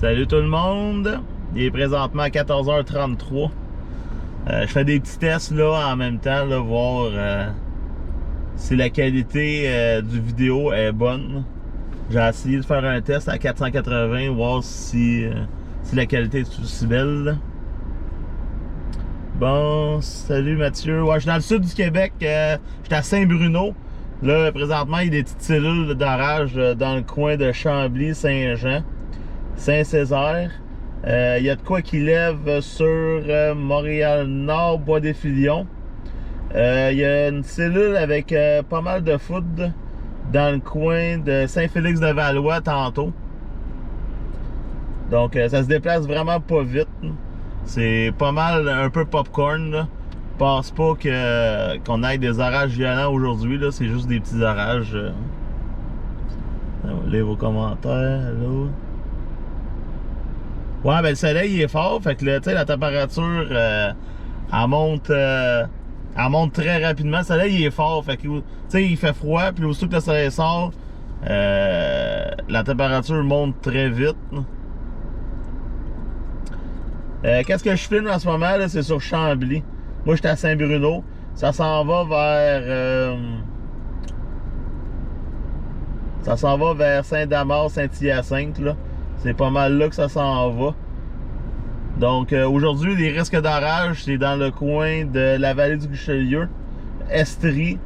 Salut tout le monde, il est présentement à 14h33. Je fais des petits tests là en même temps, là, voir si la qualité du vidéo est bonne. J'ai essayé de faire un test à 480, voir si la qualité est aussi belle. Bon, salut Mathieu. Ouais, je suis dans le sud du Québec, je suis à Saint-Bruno. Là, présentement, il y a des petites cellules d'orage dans le coin de Chambly, Saint-Jean, Saint-Césaire. Il y a de quoi qui lève sur Montréal-Nord, Bois-des-Filions. Il y a une cellule avec pas mal de foudre dans le coin de Saint-Félix-de-Valois tantôt. Donc, ça se déplace vraiment pas vite. C'est pas mal un peu popcorn. Là. Je pense pas qu'on ait des orages violents aujourd'hui. C'est juste des petits orages. Lire vos commentaires. Hello. Ouais, ben le soleil il est fort, fait que là, la température elle monte très rapidement. Le soleil il est fort, fait que il fait froid, puis aussitôt que le soleil sort, la température monte très vite. Qu'est-ce que je filme en ce moment là, c'est sur Chambly. Moi j'étais à Saint-Bruno. Ça s'en va vers Saint-Damas, Saint-Hyacinthe là. C'est pas mal là que ça s'en va. Donc aujourd'hui, les risques d'orage, c'est dans le coin de la vallée du Richelieu, Estrie,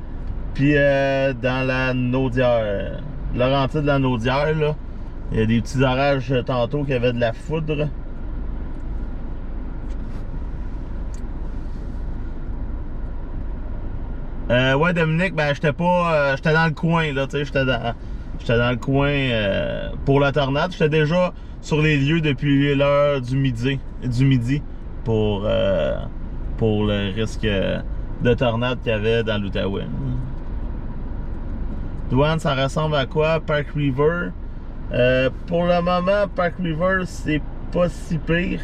puis dans la Naudière, Laurentide de la Naudière, là. Il y a des petits orages tantôt qui avaient de la foudre. Ouais, Dominique, ben j'étais pas. J'étais dans le coin, là, tu sais, j'étais dans le coin pour la tornade. J'étais déjà sur les lieux depuis l'heure du midi pour le risque de tornade qu'il y avait dans l'Outaouais. Douane, ça ressemble à quoi? Park River. Pour le moment, Park River, c'est pas si pire.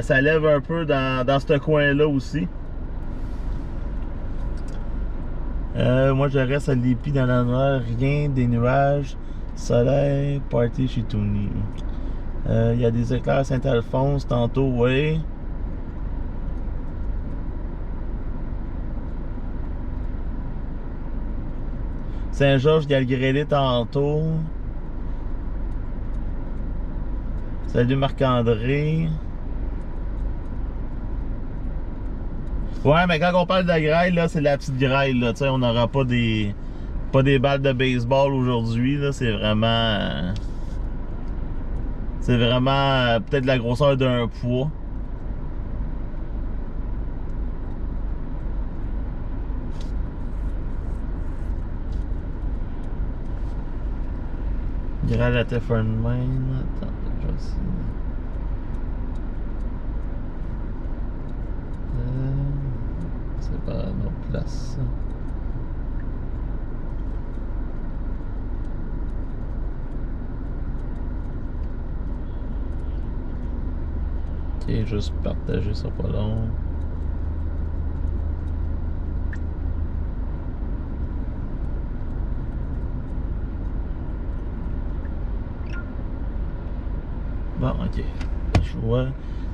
Ça lève un peu dans ce coin-là aussi. Moi, je reste à Lépi dans la noire, rien, des nuages, soleil, party chez Tony. Il y a des éclairs à Saint-Alphonse, tantôt, oui. Saint-Georges, il y a le grêlé tantôt. Salut Marc-André. Ouais, mais quand on parle de grêle, là, c'est la petite grêle, là. Tu sais, on n'aura pas des balles de baseball aujourd'hui, là. C'est vraiment peut-être la grosseur d'un poids. Grêle à Tefferman. Attends, je vais essayer. C'est pas à notre place. Ok, juste partager ça pas long. Bon, ok. Je vois.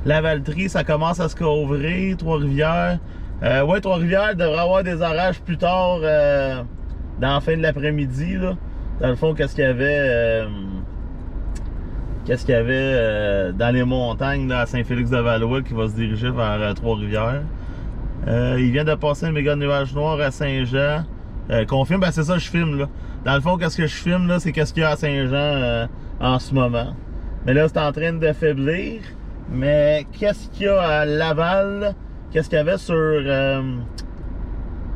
La Valtrie, ça commence à se couvrir. Trois-Rivières. Ouais, Trois-Rivières devrait avoir des orages plus tard dans la fin de l'après-midi. Dans le fond, qu'est-ce qu'il y avait dans les montagnes là, à Saint-Félix-de-Valois qui va se diriger vers Trois-Rivières. Il vient de passer un méga nuage noir à Saint-Jean. Qu'on filme, ben c'est ça que je filme là. Dans le fond, qu'est-ce que je filme là, c'est qu'est-ce qu'il y a à Saint-Jean en ce moment. Mais là, c'est en train de faiblir. Mais qu'est-ce qu'il y a à Laval? Qu'est-ce qu'il y avait sur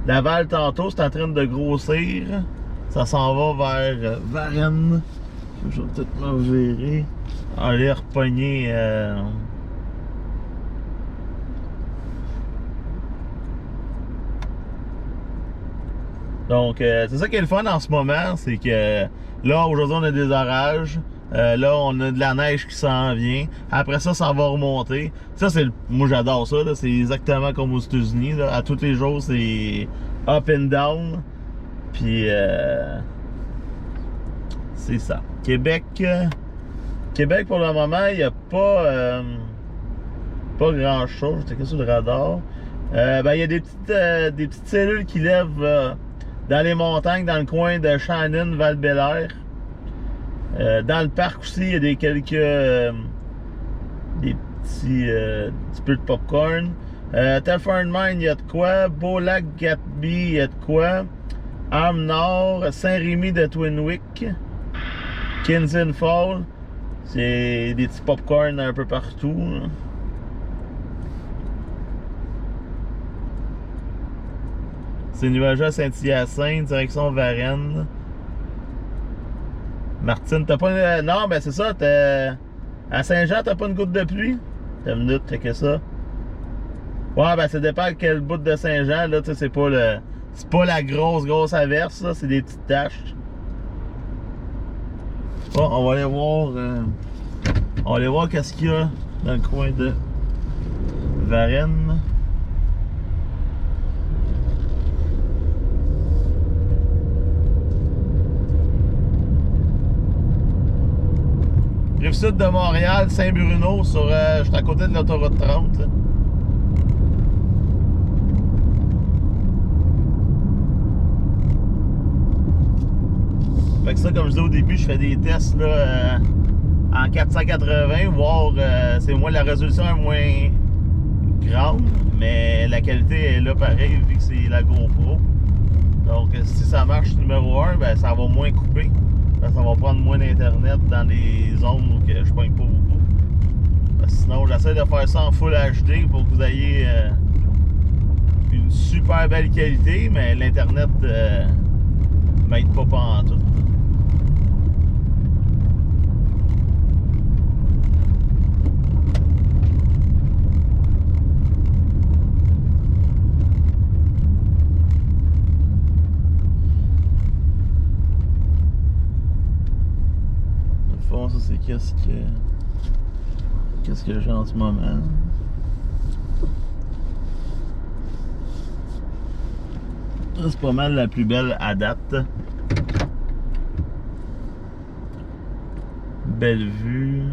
Laval tantôt? C'est en train de grossir. Ça s'en va vers Varennes. Je vais peut-être me virer. Aller repogner. Donc, c'est ça qui est le fun en ce moment. C'est que là, aujourd'hui, on a des orages. Là, on a de la neige qui s'en vient. Après ça, ça va remonter. Ça, moi, j'adore ça. C'est exactement comme aux États-Unis. À tous les jours, c'est up and down. Puis, c'est ça. Québec, Québec, pour le moment, il n'y a pas grand-chose. J'étais sur le radar. Ben, il y a des petites cellules qui lèvent dans les montagnes, dans le coin de Shannon, Val-Bélair. Dans le parc aussi, il y a des petits peu de popcorn. Telford Mine, il y a de quoi. Beau-Lac-Gaspé, il y a de quoi. Arme-Nord, Saint-Rémy de Twinwick. Kinston Falls, c'est des petits popcorn un peu partout. Là. C'est Nuages Saint-Hyacinthe, direction Varennes. Martine, t'as pas. Non, ben c'est ça, à Saint-Jean, t'as pas une goutte de pluie? T'as une minute, t'as que ça. Ouais, ben ça dépend de quel bout de Saint-Jean, là, tu sais, c'est pas la grosse averse, là, c'est des petites taches. Bon, on va aller voir. On va aller voir qu'est-ce qu'il y a dans le coin de Varennes. Rive-sud de Montréal, Saint-Bruno, juste à côté de l'autoroute 30. Là. Fait que ça, comme je disais au début, je fais des tests là, en 480, voir c'est moins la résolution est moins grande, mais la qualité est là pareil vu que c'est la GoPro. Donc si ça marche numéro 1, ben, ça va moins couper. Ben, ça va prendre moins d'internet dans les zones où je pogne pas beaucoup. Ben, sinon j'essaie de faire ça en Full HD pour que vous ayez une super belle qualité, mais l'internet m'aide pas pantoute. Ça c'est qu'est-ce que j'ai en ce moment. C'est pas mal la plus belle à date. Belle vue.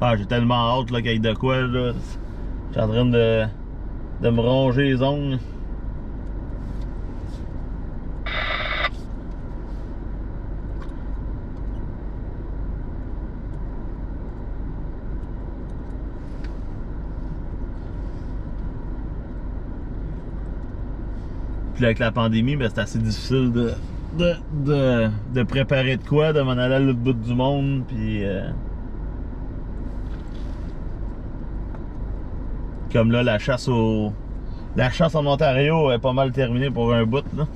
Ah, j'ai tellement hâte là qu'il y ait de quoi là. Je suis en train de me ronger les ongles. Puis avec la pandémie, ben, c'est assez difficile de préparer de quoi, de m'en aller à l'autre bout du monde, puis comme là, la chasse en Ontario est pas mal terminée pour un bout, là.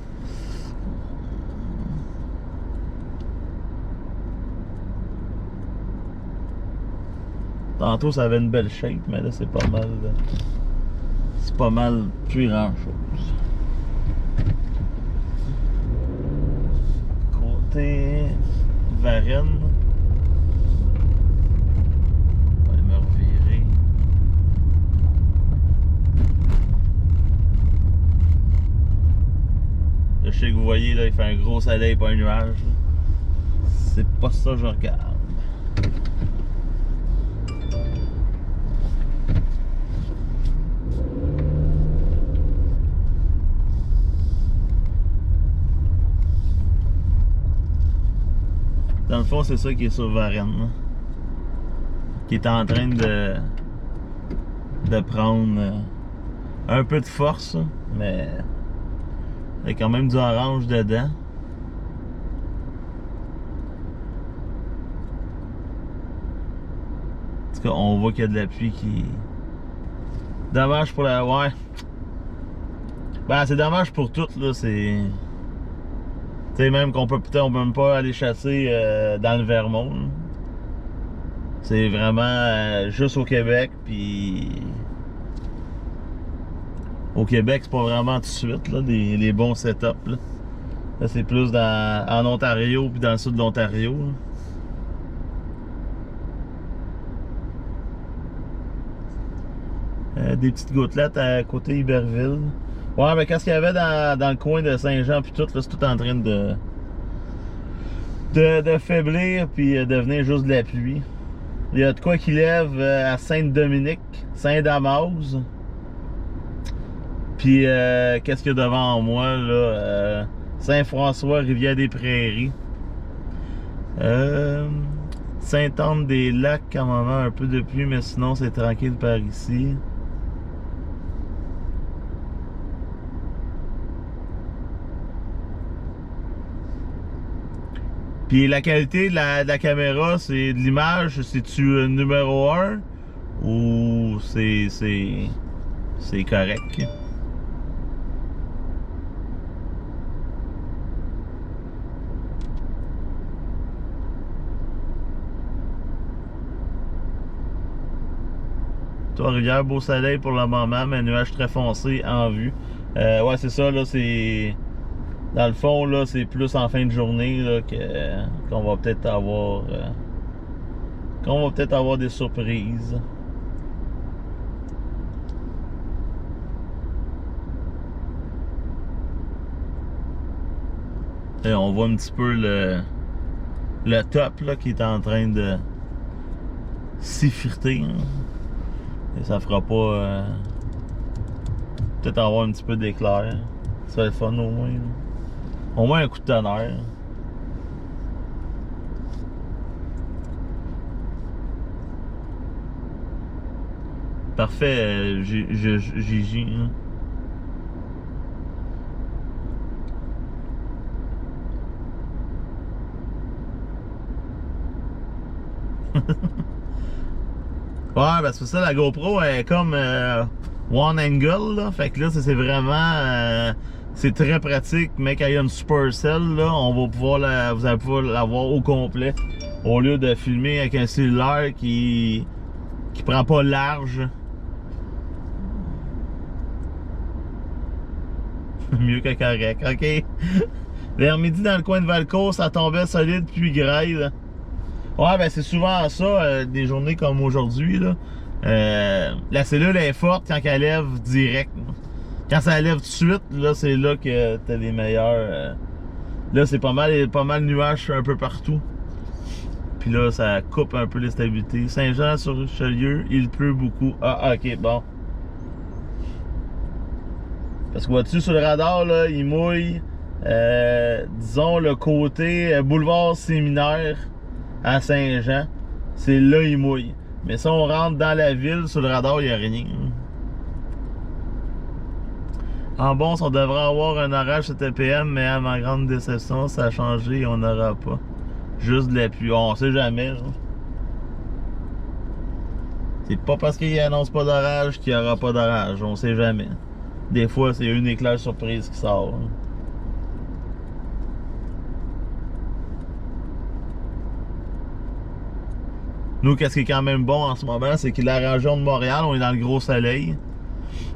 Tantôt, ça avait une belle shape, mais là, c'est pas mal plus grand-chose. Côté Varennes. On va me revirer. Là, je sais que vous voyez, là, il fait un gros soleil, pas un nuage. C'est pas ça que je regarde. Dans le fond, c'est ça qui est sur Varennes, là. Qui est en train de prendre un peu de force, mais il y a quand même du orange dedans. En tout cas, on voit qu'il y a de la pluie qui... Dommage pour la... Ouais. Ben, c'est dommage pour tout, là, c'est... Tu sais, même qu'on peut peut-être même pas aller chasser dans le Vermont. Là. C'est vraiment juste au Québec, puis... Au Québec, c'est pas vraiment tout de suite, là, les bons setups, là. Là, c'est plus en Ontario, puis dans le sud de l'Ontario, des petites gouttelettes à côté Iberville. Ouais, mais qu'est-ce qu'il y avait dans le coin de Saint-Jean, puis tout, là, c'est tout en train de faiblir, puis devenir juste de la pluie. Il y a de quoi qui lève à Sainte-Dominique, Saint-Damas. Puis, qu'est-ce qu'il y a devant moi, là? Saint-François, Rivière-des-Prairies. Sainte-Anne-des-Lacs, quand même, un peu de pluie, mais sinon, c'est tranquille par ici. Puis la qualité de la caméra, c'est de l'image, c'est-tu numéro 1 ou c'est correct? Trois-Rivières, beau soleil pour le moment, mais nuages très foncés en vue. Ouais, c'est ça, là, c'est... Dans le fond, là, c'est plus en fin de journée là, qu'on va peut-être avoir des surprises. Et on voit un petit peu le top là, qui est en train de s'effriter. Hein. Et ça fera pas... peut-être avoir un petit peu d'éclair. Ça va être fun au moins. Là. Au moins un coup de tonnerre. Parfait, Gigi. Hein. Ouais, ben c'est ça, la GoPro elle est comme one angle, là. Fait que là, c'est vraiment... c'est très pratique, mais quand il y a une Supercell, là, on va pouvoir vous allez pouvoir l'avoir au complet. Au lieu de filmer avec un cellulaire qui prend pas large. Mieux que correct, ok. Vers midi, dans le coin de Valcourt, ça tombait solide puis grêle. Ouais, ben c'est souvent ça, des journées comme aujourd'hui, là. La cellule est forte quand elle lève direct. Quand ça lève tout de suite, là, c'est là que t'as les meilleurs. Là, c'est pas mal nuages un peu partout. Puis là, ça coupe un peu les stabilités. Saint-Jean-sur-Richelieu, il pleut beaucoup. Ah, ok, bon. Parce que vois-tu, sur le radar, là, il mouille, disons, le côté boulevard Séminaire à Saint-Jean. C'est là, il mouille. Mais si on rentre dans la ville, sur le radar, il n'y a rien. En bon, on devrait avoir un orage cet EPM, mais à ma grande déception, ça a changé et on n'aura pas. Juste de la pluie. On sait jamais. C'est pas parce qu'il annonce pas d'orage qu'il n'y aura pas d'orage. On sait jamais. Des fois, c'est une éclair surprise qui sort. Nous, qu'est-ce qui est quand même bon en ce moment, c'est que la région de Montréal, on est dans le gros soleil.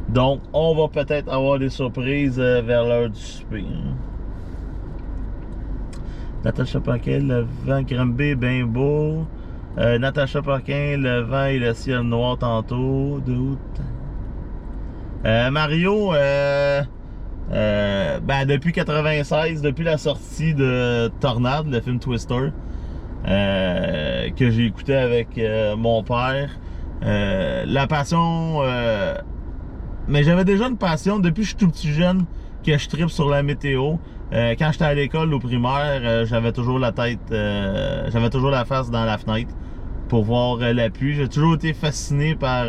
Donc, on va peut-être avoir des surprises vers l'heure du souper. Natacha Paquin, le vent Granby, bien beau. Natacha Paquin, le vent et le ciel noir tantôt. Mario, ben, depuis 96, depuis la sortie de Tornade, le film Twister, que j'ai écouté avec mon père, la passion... mais j'avais déjà une passion depuis que je suis tout petit jeune que je tripe sur la météo. Quand j'étais à l'école au primaire, j'avais toujours la tête, j'avais toujours la face dans la fenêtre pour voir la pluie. J'ai toujours été fasciné par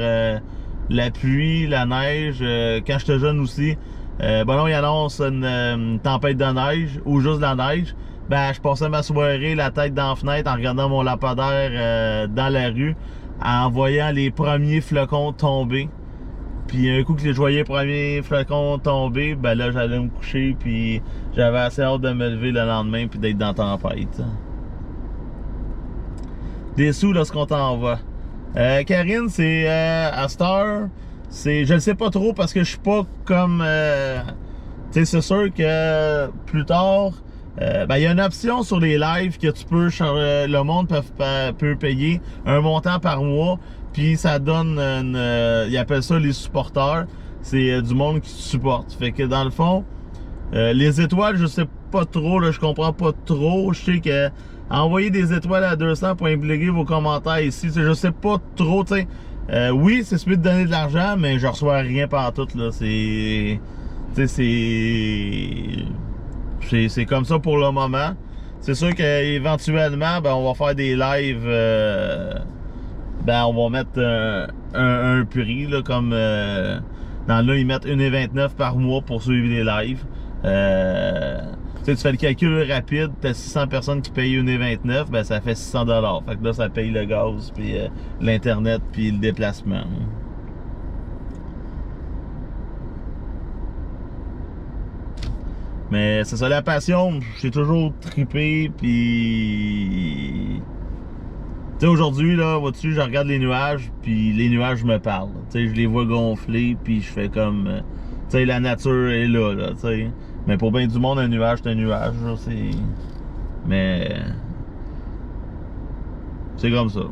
la pluie, la neige. Quand j'étais jeune aussi, bon non, il annonce une tempête de neige ou juste de la neige. Ben, je passais ma soirée la tête dans la fenêtre en regardant mon lampadaire dans la rue, en voyant les premiers flocons tomber. Puis un coup que je voyais les premiers flocons tomber, ben là j'allais me coucher, puis j'avais assez hâte de me lever le lendemain puis d'être dans la tempête. Des sous lorsqu'on t'envoie. Karine, c'est à cette heure, je le sais pas trop parce que je suis pas comme... tu sais, c'est sûr que plus tard, ben, il y a une option sur les lives que tu peux, le monde peut payer un montant par mois, puis ça donne ils appellent ça les supporters. c'est du monde qui te supporte. Fait que dans le fond, les étoiles, je sais pas trop, là, je comprends pas trop. Je sais que envoyer des étoiles à 200 pour impliquer vos commentaires ici, je sais pas trop, tu sais. Oui, c'est celui de donner de l'argent, mais je reçois rien partout, là. C'est comme ça pour le moment. C'est sûr qu'éventuellement, ben, on va faire des lives. Ben, on va mettre un prix, là, comme dans là, ils mettent 1,29 par mois pour suivre les lives. Tu fais le calcul rapide, t'as 600 personnes qui payent 1,29, ben ça fait 600 $. Fait que là, ça paye le gaz, puis l'internet, puis le déplacement. Mais c'est ça, la passion, j'ai toujours trippé, puis... Tu sais, aujourd'hui, là, vois-tu, je regarde les nuages, puis les nuages me parlent. Tu sais, je les vois gonfler, puis je fais comme... tu sais, la nature est là, tu sais. Mais pour bien du monde, un nuage, c'est un nuage, là, c'est... Mais... c'est comme ça.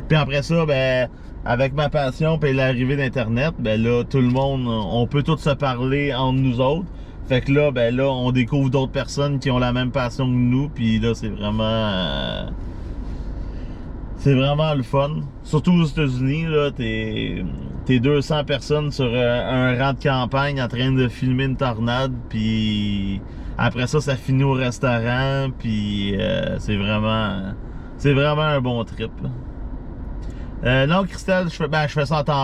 Puis après ça, ben, avec ma passion, puis l'arrivée d'Internet, ben là, tout le monde, on peut tous se parler entre nous autres. Fait que là, ben là, on découvre d'autres personnes qui ont la même passion que nous, puis là, c'est vraiment... c'est vraiment le fun. Surtout aux États-Unis, là, t'es 200 personnes sur un rang de campagne en train de filmer une tornade, puis après ça finit au restaurant, puis c'est vraiment un bon trip, là. Non, Christelle, je fais ça en temps